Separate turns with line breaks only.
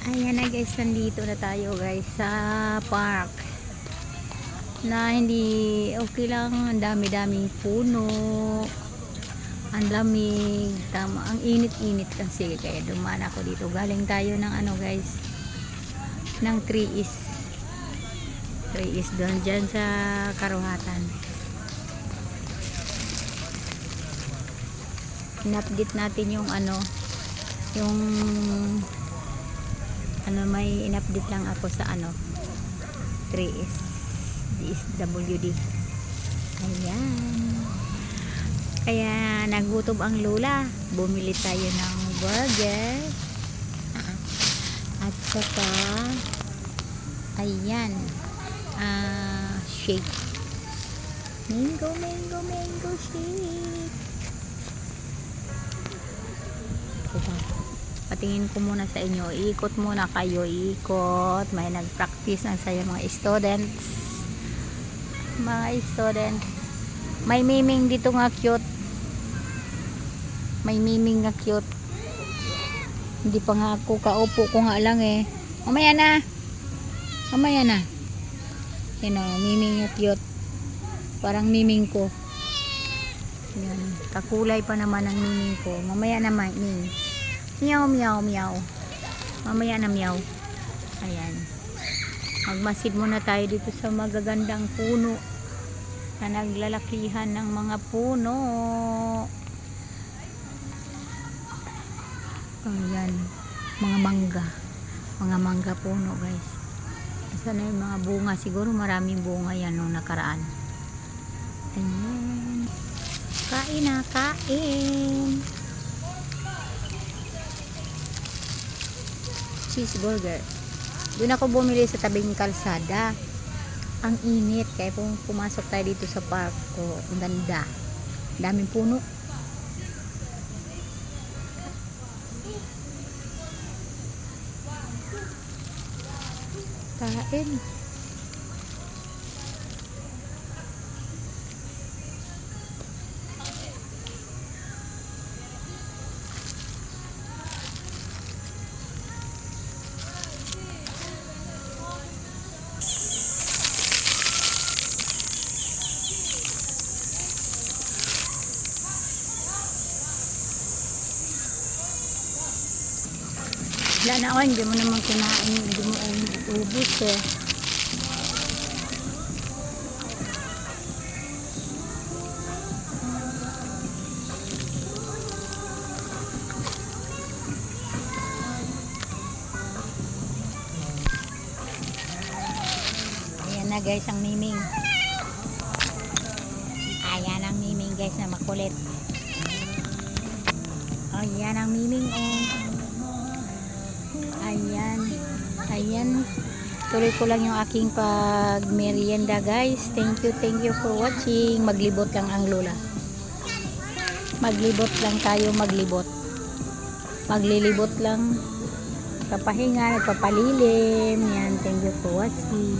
Ayan na guys, nandito na tayo guys sa park na hindi okay lang, ang dami-daming puno, ang lamig, tama, ang init-init kasi kaya dumaan ako dito. Galing tayo ng ano guys, ng 3 is doon dyan sa Karuhatan. In-update natin yung ano, yung may in-update lang ako sa ano 3S DSWD. Ayan, kaya nagutom ang lola, bumili tayo ng burger at saka ayan, shake, mango shake. Patingin ko muna sa inyo, ikot muna kayo, ikot. May nag-practice na sa'yo mga students. May miming dito nga cute. May miming nga cute. Hindi pa nga ako, kaupo ko nga lang eh. Mamaya na. Yan o, miming nga cute. Parang miming ko. Yan, kakulay pa naman ang miming ko. Mamaya na miming. Meow. Mamaya na meow. Ayan. Magmasid muna tayo dito sa magagandang puno na naglalakihan ng mga puno. Ayan. Mga mangga puno guys. Sana yung mga bunga. Siguro maraming bunga yan nung nakaraan. Ayan. Kain. Cheeseburger. Doon ako bumili sa tabing kalsada. Ang init, kaya pumasok tayo dito sa park. Oh, ang ganda. Daming puno. Kain. Wala na ako, hindi mo naman kinain, hindi mo ubus eh. Ayan na guys ang miming. Ayan ang miming guys na makulit. Ayan ang miming oh. Ayan, tuloy ko lang yung aking pag merienda guys. Thank you for watching. Maglibot lang ang lola, maglibot lang tayo, maglilibot lang, papahinga, nagpapalilim yan. Thank you for watching.